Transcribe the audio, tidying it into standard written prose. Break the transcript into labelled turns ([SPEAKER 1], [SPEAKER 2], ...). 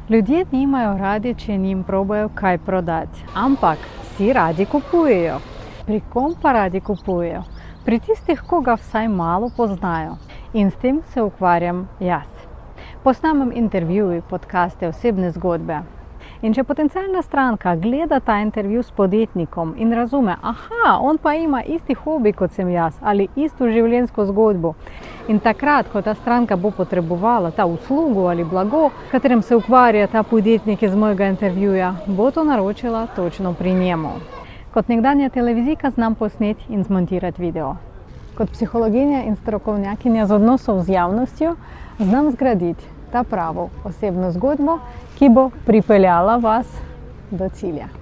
[SPEAKER 1] Ljudje nimajo radi, če njim probajo kaj prodati, ampak vsi radi kupujejo. Pri kom pa radi kupujejo? Pri tistih, koga vsaj malo poznajo. In s tem se ukvarjam jaz. Posnamem intervjuji, podcaste, osebne zgodbe. In če potencialna stranka gleda ta intervju s podjetnikom in razume, on pa ima isti hobi kot sem jaz ali isto življenjsko zgodbo. In takrat, ko ta stranka bo potrebovala ta uslugo ali blago, katerem se ukvarja ta podjetnik iz mojega intervjuja, bo to naročila točno pri njemu. Kot nekdanja televizijka znam posneti in zmontirati video. Kot psihologinja in strokovnjakinja z odnosov z javnostjo znam zgraditi ta pravo osebno zgodbo, ki bo pripeljala vas do cilja.